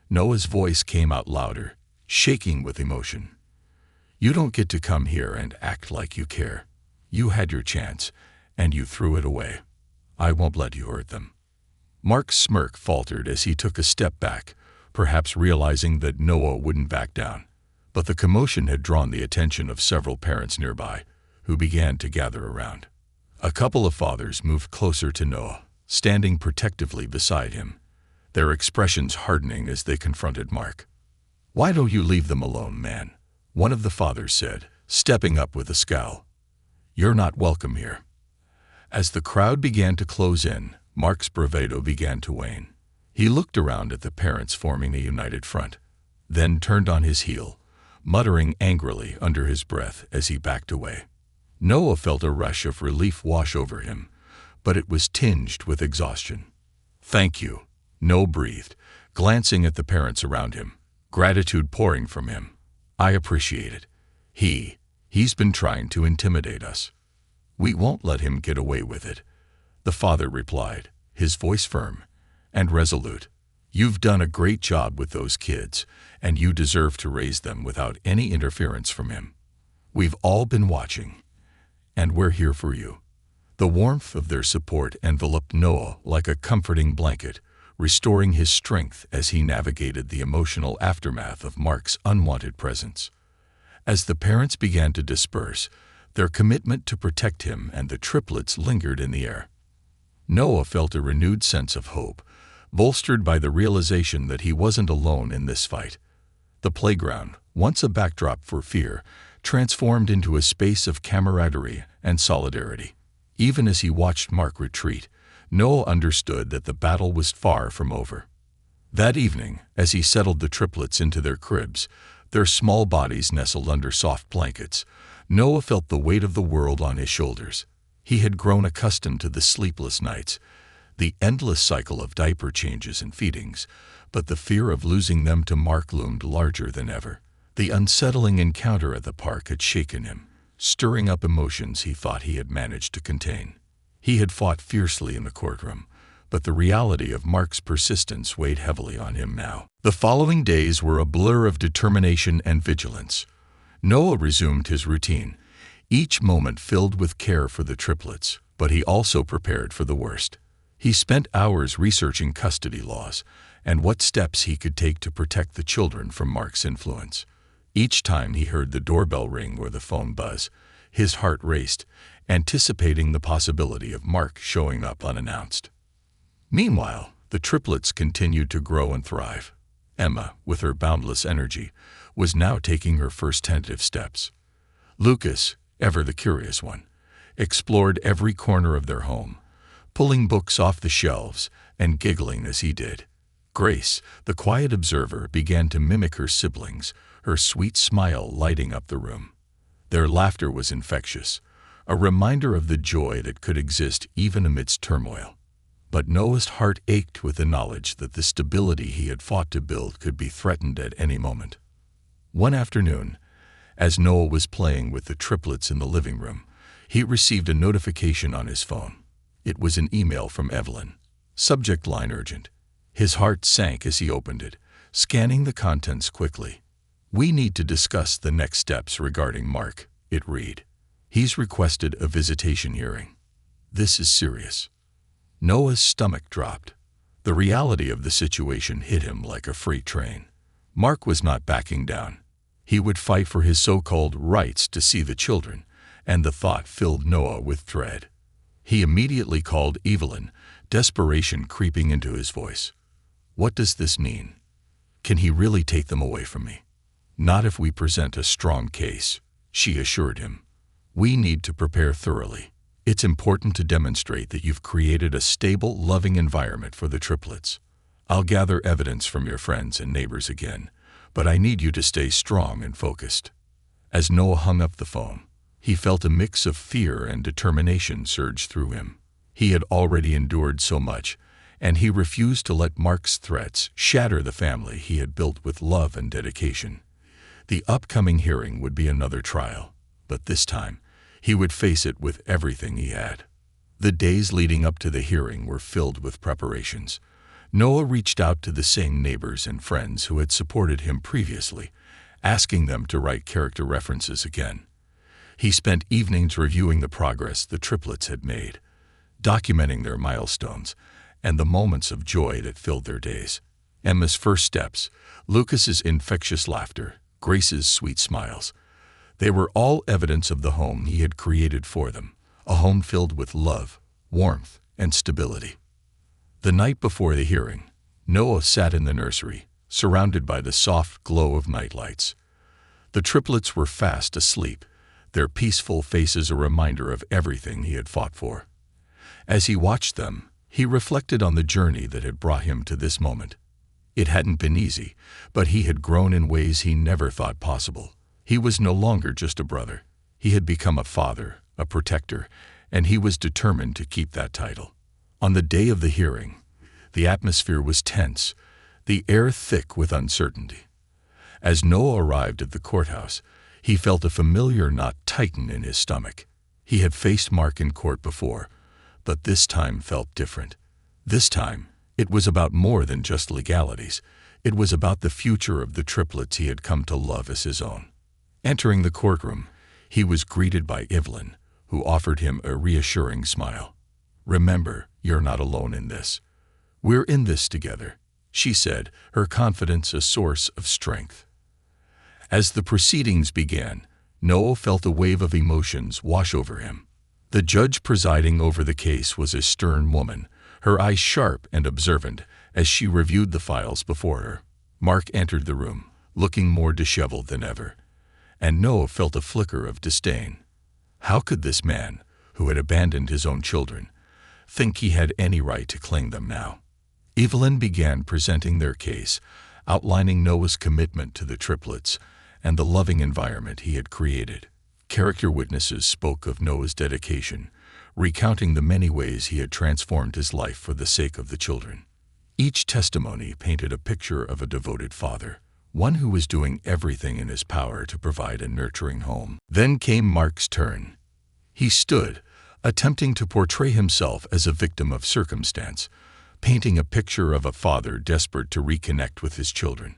Noah's voice came out louder, shaking with emotion. "You don't get to come here and act like you care. You had your chance, and you threw it away. I won't let you hurt them." Mark's smirk faltered as he took a step back, perhaps realizing that Noah wouldn't back down. But the commotion had drawn the attention of several parents nearby, who began to gather around. A couple of fathers moved closer to Noah, standing protectively beside him, their expressions hardening as they confronted Mark. "Why don't you leave them alone, man?" one of the fathers said, stepping up with a scowl. "You're not welcome here." As the crowd began to close in, Mark's bravado began to wane. He looked around at the parents forming a united front, then turned on his heel, muttering angrily under his breath as he backed away. Noah felt a rush of relief wash over him, but it was tinged with exhaustion. "Thank you," Noah breathed, glancing at the parents around him, gratitude pouring from him. "I appreciate it. He's been trying to intimidate us." "We won't let him get away with it," the father replied, his voice firm and resolute. "You've done a great job with those kids, and you deserve to raise them without any interference from him. We've all been watching, and we're here for you." The warmth of their support enveloped Noah like a comforting blanket, restoring his strength as he navigated the emotional aftermath of Mark's unwanted presence. As the parents began to disperse, their commitment to protect him and the triplets lingered in the air. Noah felt a renewed sense of hope, bolstered by the realization that he wasn't alone in this fight. The playground, once a backdrop for fear, transformed into a space of camaraderie and solidarity. Even as he watched Mark retreat, Noah understood that the battle was far from over. That evening, as he settled the triplets into their cribs, their small bodies nestled under soft blankets, Noah felt the weight of the world on his shoulders. He had grown accustomed to the sleepless nights, the endless cycle of diaper changes and feedings, but the fear of losing them to Mark loomed larger than ever. The unsettling encounter at the park had shaken him, stirring up emotions he thought he had managed to contain. He had fought fiercely in the courtroom, but the reality of Mark's persistence weighed heavily on him now. The following days were a blur of determination and vigilance. Noah resumed his routine, each moment filled with care for the triplets, but he also prepared for the worst. He spent hours researching custody laws and what steps he could take to protect the children from Mark's influence. Each time he heard the doorbell ring or the phone buzz, his heart raced, anticipating the possibility of Mark showing up unannounced. Meanwhile, the triplets continued to grow and thrive. Emma, with her boundless energy, was now taking her first tentative steps. Lucas, ever the curious one, explored every corner of their home, pulling books off the shelves and giggling as he did. Grace, the quiet observer, began to mimic her siblings, her sweet smile lighting up the room. Their laughter was infectious, a reminder of the joy that could exist even amidst turmoil. But Noah's heart ached with the knowledge that the stability he had fought to build could be threatened at any moment. One afternoon, as Noah was playing with the triplets in the living room, he received a notification on his phone. It was an email from Evelyn. Subject line urgent. His heart sank as he opened it, scanning the contents quickly. "We need to discuss the next steps regarding Mark," it read. "He's requested a visitation hearing. This is serious." Noah's stomach dropped. The reality of the situation hit him like a freight train. Mark was not backing down. He would fight for his so-called rights to see the children, and the thought filled Noah with dread. He immediately called Evelyn, desperation creeping into his voice. "What does this mean? Can he really take them away from me?" "Not if we present a strong case," she assured him. "We need to prepare thoroughly. It's important to demonstrate that you've created a stable, loving environment for the triplets. I'll gather evidence from your friends and neighbors again, but I need you to stay strong and focused." As Noah hung up the phone, he felt a mix of fear and determination surge through him. He had already endured so much, and he refused to let Mark's threats shatter the family he had built with love and dedication. The upcoming hearing would be another trial, but this time, he would face it with everything he had. The days leading up to the hearing were filled with preparations. Noah reached out to the same neighbors and friends who had supported him previously, asking them to write character references again. He spent evenings reviewing the progress the triplets had made, documenting their milestones and the moments of joy that filled their days. Emma's first steps, Lucas's infectious laughter, Grace's sweet smiles. They were all evidence of the home he had created for them, a home filled with love, warmth, and stability. The night before the hearing, Noah sat in the nursery, surrounded by the soft glow of nightlights. The triplets were fast asleep, their peaceful faces a reminder of everything he had fought for. As he watched them, he reflected on the journey that had brought him to this moment. It hadn't been easy, but he had grown in ways he never thought possible. He was no longer just a brother. He had become a father, a protector, and he was determined to keep that title. On the day of the hearing, the atmosphere was tense, the air thick with uncertainty. As Noah arrived at the courthouse, he felt a familiar knot tighten in his stomach. He had faced Mark in court before, but this time felt different. This time, it was about more than just legalities. It was about the future of the triplets he had come to love as his own. Entering the courtroom, he was greeted by Evelyn, who offered him a reassuring smile. "Remember, you're not alone in this. We're in this together," she said, her confidence a source of strength. As the proceedings began, Noah felt a wave of emotions wash over him. The judge presiding over the case was a stern woman, her eyes sharp and observant as she reviewed the files before her. Mark entered the room, looking more disheveled than ever, and Noah felt a flicker of disdain. How could this man, who had abandoned his own children, think he had any right to claim them now? Evelyn began presenting their case, outlining Noah's commitment to the triplets and the loving environment he had created. Character witnesses spoke of Noah's dedication, recounting the many ways he had transformed his life for the sake of the children. Each testimony painted a picture of a devoted father, one who was doing everything in his power to provide a nurturing home. Then came Mark's turn. He stood, attempting to portray himself as a victim of circumstance, painting a picture of a father desperate to reconnect with his children.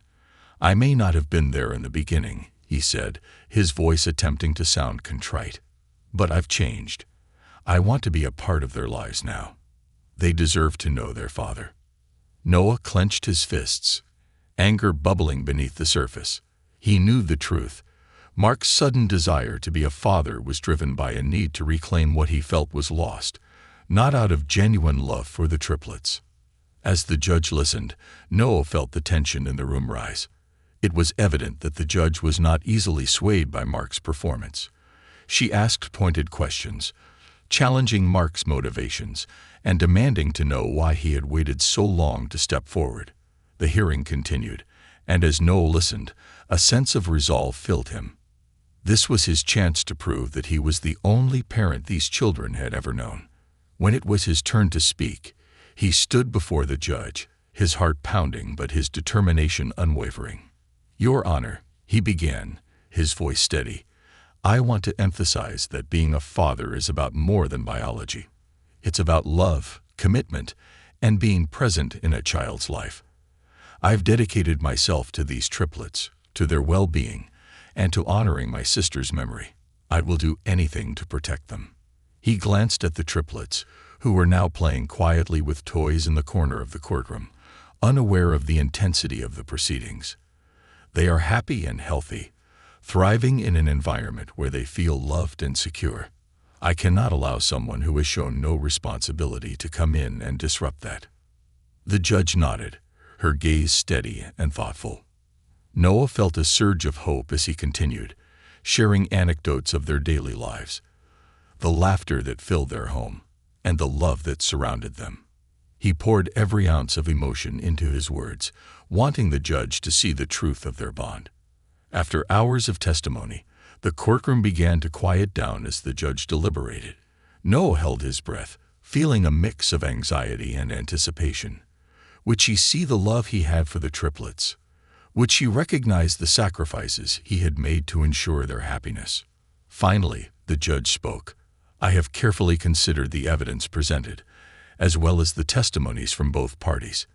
"I may not have been there in the beginning," he said, his voice attempting to sound contrite, "but I've changed. I want to be a part of their lives now. They deserve to know their father." Noah clenched his fists, anger bubbling beneath the surface. He knew the truth. Mark's sudden desire to be a father was driven by a need to reclaim what he felt was lost, not out of genuine love for the triplets. As the judge listened, Noah felt the tension in the room rise. It was evident that the judge was not easily swayed by Mark's performance. She asked pointed questions, challenging Mark's motivations and demanding to know why he had waited so long to step forward. The hearing continued, and as Noah listened, a sense of resolve filled him. This was his chance to prove that he was the only parent these children had ever known. When it was his turn to speak, he stood before the judge, his heart pounding but his determination unwavering. "Your Honor," he began, his voice steady, "I want to emphasize that being a father is about more than biology. It's about love, commitment, and being present in a child's life. I've dedicated myself to these triplets, to their well-being, and to honoring my sister's memory. I will do anything to protect them." He glanced at the triplets, who were now playing quietly with toys in the corner of the courtroom, unaware of the intensity of the proceedings. They are happy and healthy, thriving in an environment where they feel loved and secure. I cannot allow someone who has shown no responsibility to come in and disrupt that. The judge nodded, her gaze steady and thoughtful. Noah felt a surge of hope as he continued, sharing anecdotes of their daily lives, the laughter that filled their home, and the love that surrounded them. He poured every ounce of emotion into his words, wanting the judge to see the truth of their bond. After hours of testimony, the courtroom began to quiet down as the judge deliberated. Noah held his breath, feeling a mix of anxiety and anticipation. Would she see the love he had for the triplets? Would she recognize the sacrifices he had made to ensure their happiness? Finally, the judge spoke. "I have carefully considered the evidence presented, as well as the testimonies from both parties.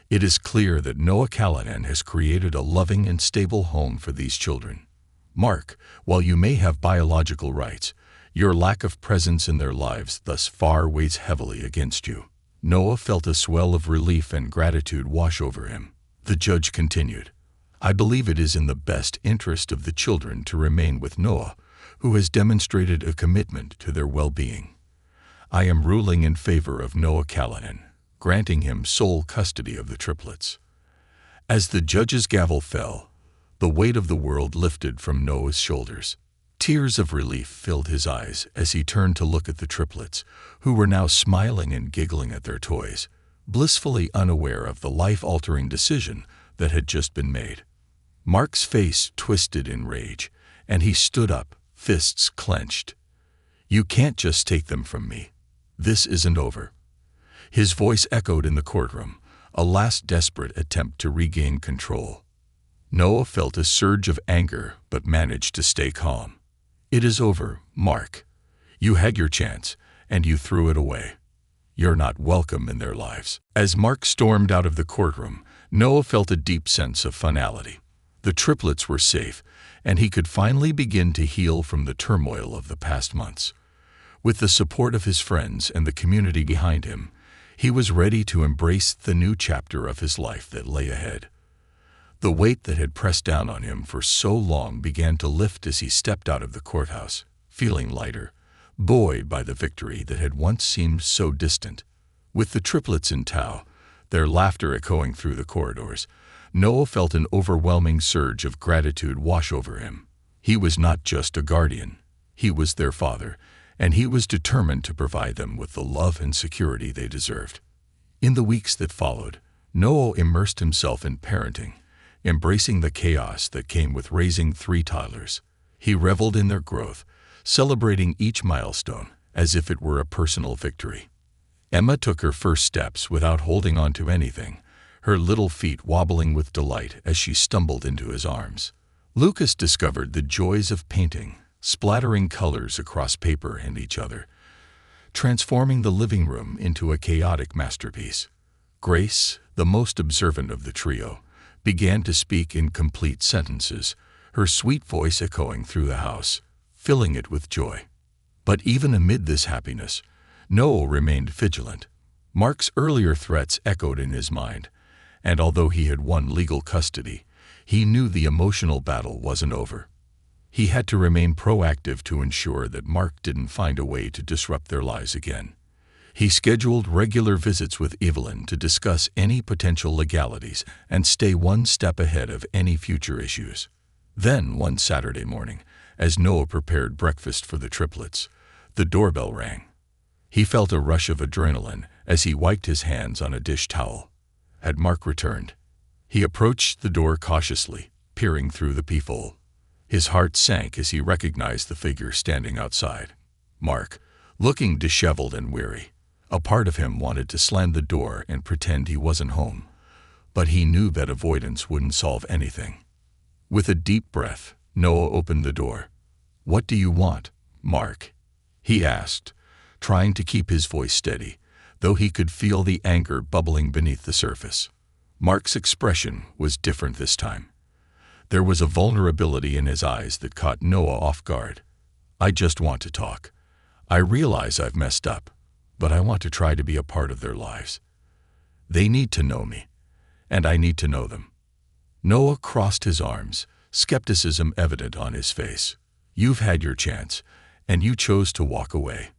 It is clear that Noah Callahan has created a loving and stable home for these children. Mark, while you may have biological rights, your lack of presence in their lives thus far weighs heavily against you." Noah felt a swell of relief and gratitude wash over him. The judge continued, "I believe it is in the best interest of the children to remain with Noah, who has demonstrated a commitment to their well-being. I am ruling in favor of Noah Callahan, granting him sole custody of the triplets." As the judge's gavel fell, the weight of the world lifted from Noah's shoulders. Tears of relief filled his eyes as he turned to look at the triplets, who were now smiling and giggling at their toys, blissfully unaware of the life-altering decision that had just been made. Mark's face twisted in rage, and he stood up, fists clenched. "You can't just take them from me. This isn't over." His voice echoed in the courtroom, a last desperate attempt to regain control. Noah felt a surge of anger but managed to stay calm. "It is over, Mark. You had your chance, and you threw it away. You're not welcome in their lives." As Mark stormed out of the courtroom, Noah felt a deep sense of finality. The triplets were safe, and he could finally begin to heal from the turmoil of the past months. With the support of his friends and the community behind him, he was ready to embrace the new chapter of his life that lay ahead. The weight that had pressed down on him for so long began to lift as he stepped out of the courthouse, feeling lighter, buoyed by the victory that had once seemed so distant. With the triplets in tow, their laughter echoing through the corridors, Noah felt an overwhelming surge of gratitude wash over him. He was not just a guardian. He was their father, and he was determined to provide them with the love and security they deserved. In the weeks that followed, Noah immersed himself in parenting, embracing the chaos that came with raising 3 toddlers. He reveled in their growth, celebrating each milestone as if it were a personal victory. Emma took her first steps without holding on to anything, her little feet wobbling with delight as she stumbled into his arms. Lucas discovered the joys of painting, splattering colors across paper and each other, transforming the living room into a chaotic masterpiece. Grace, the most observant of the trio, began to speak in complete sentences, her sweet voice echoing through the house, filling it with joy. But even amid this happiness, Noah remained vigilant. Mark's earlier threats echoed in his mind, and although he had won legal custody, he knew the emotional battle wasn't over. He had to remain proactive to ensure that Mark didn't find a way to disrupt their lives again. He scheduled regular visits with Evelyn to discuss any potential legalities and stay one step ahead of any future issues. Then, one Saturday morning, as Noah prepared breakfast for the triplets, the doorbell rang. He felt a rush of adrenaline as he wiped his hands on a dish towel. Had Mark returned? He approached the door cautiously, peering through the peephole. His heart sank as he recognized the figure standing outside. Mark, looking disheveled and weary. A part of him wanted to slam the door and pretend he wasn't home, but he knew that avoidance wouldn't solve anything. With a deep breath, Noah opened the door. "What do you want, Mark?" he asked, trying to keep his voice steady, though he could feel the anger bubbling beneath the surface. Mark's expression was different this time. There was a vulnerability in his eyes that caught Noah off guard. "I just want to talk. I realize I've messed up, but I want to try to be a part of their lives. They need to know me, and I need to know them." Noah crossed his arms, skepticism evident on his face. "You've had your chance, and you chose to walk away.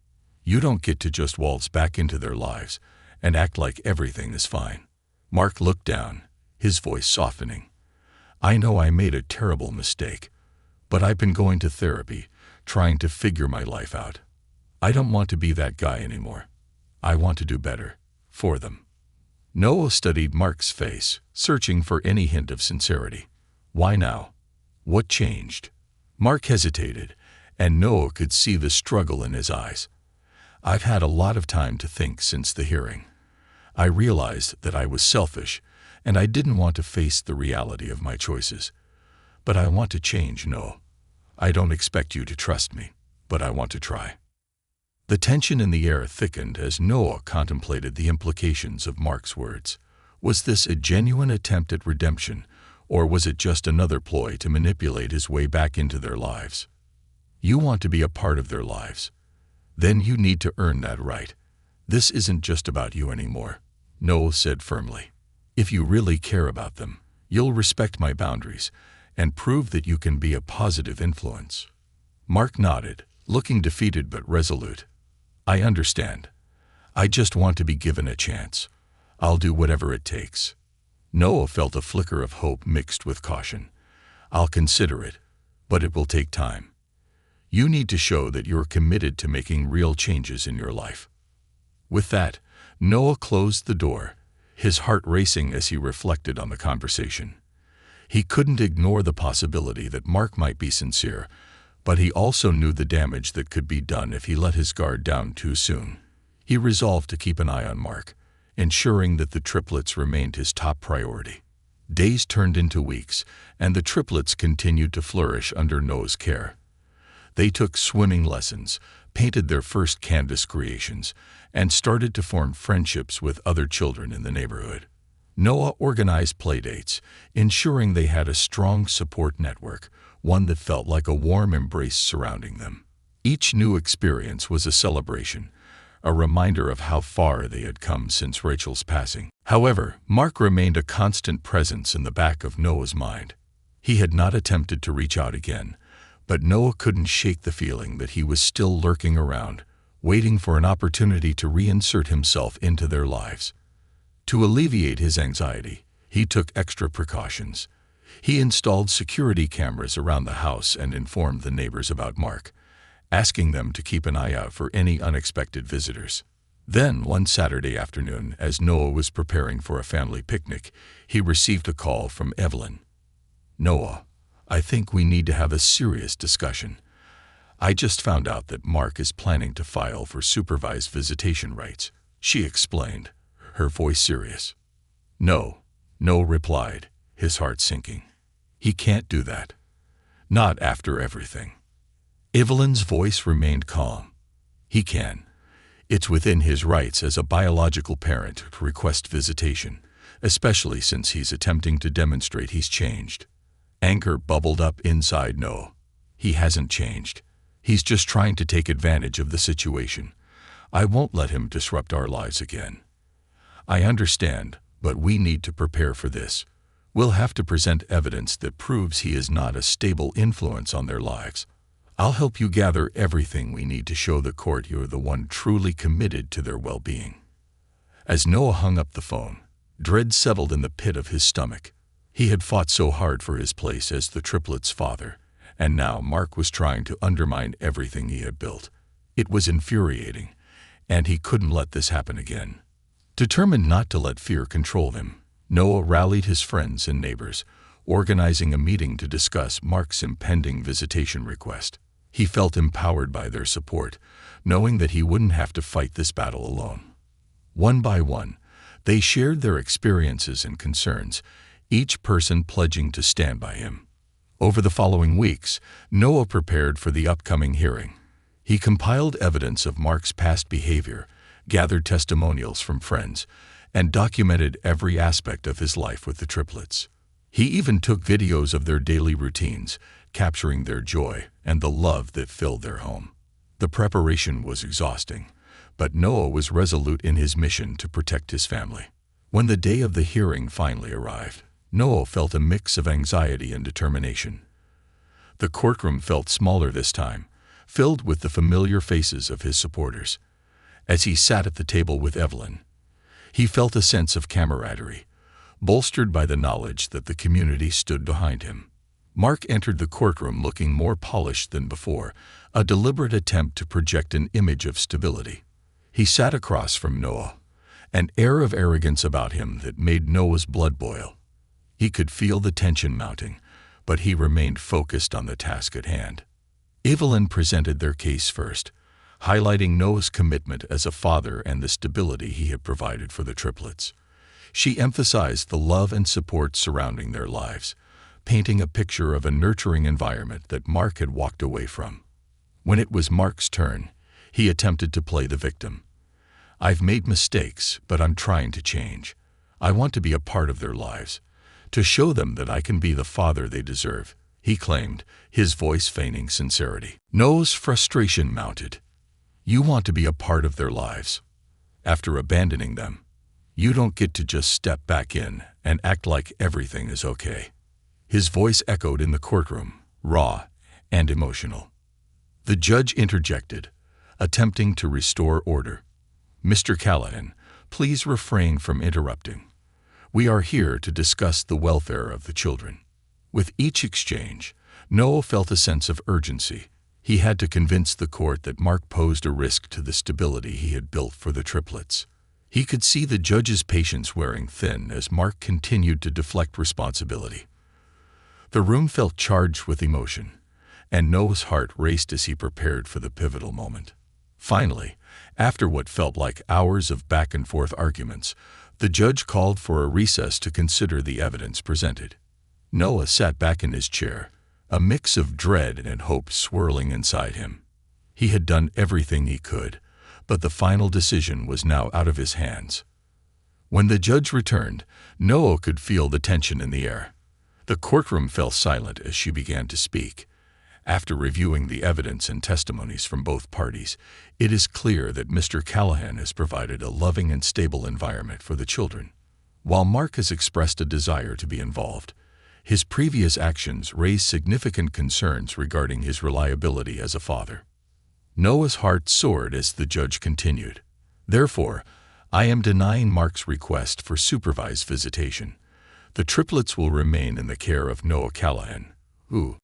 You don't get to just waltz back into their lives and act like everything is fine." Mark looked down, his voice softening. "I know I made a terrible mistake, but I've been going to therapy, trying to figure my life out. I don't want to be that guy anymore. I want to do better for them." Noah studied Mark's face, searching for any hint of sincerity. "Why now? What changed?" Mark hesitated, and Noah could see the struggle in his eyes. "I've had a lot of time to think since the hearing. I realized that I was selfish, and I didn't want to face the reality of my choices. But I want to change, Noah. I don't expect you to trust me, but I want to try." The tension in the air thickened as Noah contemplated the implications of Mark's words. Was this a genuine attempt at redemption, or was it just another ploy to manipulate his way back into their lives? "You want to be a part of their lives. Then you need to earn that right. This isn't just about you anymore," Noah said firmly. "If you really care about them, you'll respect my boundaries and prove that you can be a positive influence." Mark nodded, looking defeated but resolute. "I understand. I just want to be given a chance. I'll do whatever it takes." Noah felt a flicker of hope mixed with caution. "I'll consider it, but it will take time. You need to show that you're committed to making real changes in your life." With that, Noah closed the door, his heart racing as he reflected on the conversation. He couldn't ignore the possibility that Mark might be sincere, but he also knew the damage that could be done if he let his guard down too soon. He resolved to keep an eye on Mark, ensuring that the triplets remained his top priority. Days turned into weeks, and the triplets continued to flourish under Noah's care. They took swimming lessons, painted their first canvas creations, and started to form friendships with other children in the neighborhood. Noah organized playdates, ensuring they had a strong support network, one that felt like a warm embrace surrounding them. Each new experience was a celebration, a reminder of how far they had come since Rachel's passing. However, Mark remained a constant presence in the back of Noah's mind. He had not attempted to reach out again, but Noah couldn't shake the feeling that he was still lurking around, waiting for an opportunity to reinsert himself into their lives. To alleviate his anxiety, he took extra precautions. He installed security cameras around the house and informed the neighbors about Mark, asking them to keep an eye out for any unexpected visitors. Then, one Saturday afternoon, as Noah was preparing for a family picnic, he received a call from Evelyn. "Noah, I think we need to have a serious discussion. I just found out that Mark is planning to file for supervised visitation rights," she explained, her voice serious. "No," Noah replied, his heart sinking. "He can't do that. Not after everything." Evelyn's voice remained calm. "He can. It's within his rights as a biological parent to request visitation, especially since he's attempting to demonstrate he's changed." Anger bubbled up inside Noah. "He hasn't changed. He's just trying to take advantage of the situation. I won't let him disrupt our lives again." "I understand, but we need to prepare for this. We'll have to present evidence that proves he is not a stable influence on their lives. I'll help you gather everything we need to show the court you're the one truly committed to their well-being." As Noah hung up the phone, dread settled in the pit of his stomach. He had fought so hard for his place as the triplets' father, and now Mark was trying to undermine everything he had built. It was infuriating, and he couldn't let this happen again. Determined not to let fear control him, Noah rallied his friends and neighbors, organizing a meeting to discuss Mark's impending visitation request. He felt empowered by their support, knowing that he wouldn't have to fight this battle alone. One by one, they shared their experiences and concerns, each person pledging to stand by him. Over the following weeks, Noah prepared for the upcoming hearing. He compiled evidence of Mark's past behavior, gathered testimonials from friends, and documented every aspect of his life with the triplets. He even took videos of their daily routines, capturing their joy and the love that filled their home. The preparation was exhausting, but Noah was resolute in his mission to protect his family. When the day of the hearing finally arrived, Noah felt a mix of anxiety and determination. The courtroom felt smaller this time, filled with the familiar faces of his supporters. As he sat at the table with Evelyn, he felt a sense of camaraderie, bolstered by the knowledge that the community stood behind him. Mark entered the courtroom looking more polished than before, a deliberate attempt to project an image of stability. He sat across from Noah, an air of arrogance about him that made Noah's blood boil. He could feel the tension mounting, but he remained focused on the task at hand. Evelyn presented their case first, highlighting Noah's commitment as a father and the stability he had provided for the triplets. She emphasized the love and support surrounding their lives, painting a picture of a nurturing environment that Mark had walked away from. When it was Mark's turn, he attempted to play the victim. "I've made mistakes, but I'm trying to change. I want to be a part of their lives, to show them that I can be the father they deserve," he claimed, his voice feigning sincerity. Noah's frustration mounted. "You want to be a part of their lives. After abandoning them, you don't get to just step back in and act like everything is okay." His voice echoed in the courtroom, raw and emotional. The judge interjected, attempting to restore order. "Mr. Callahan, please refrain from interrupting. We are here to discuss the welfare of the children." With each exchange, Noah felt a sense of urgency. He had to convince the court that Mark posed a risk to the stability he had built for the triplets. He could see the judge's patience wearing thin as Mark continued to deflect responsibility. The room felt charged with emotion, and Noah's heart raced as he prepared for the pivotal moment. Finally, after what felt like hours of back-and-forth arguments, the judge called for a recess to consider the evidence presented. Noah sat back in his chair, a mix of dread and hope swirling inside him. He had done everything he could, but the final decision was now out of his hands. When the judge returned, Noah could feel the tension in the air. The courtroom fell silent as she began to speak. After reviewing the evidence and testimonies from both parties, it is clear that Mr. Callahan has provided a loving and stable environment for the children. While Mark has expressed a desire to be involved, his previous actions raised significant concerns regarding his reliability as a father. Noah's heart soared as the judge continued. "Therefore, I am denying Mark's request for supervised visitation. The triplets will remain in the care of Noah Callahan, who,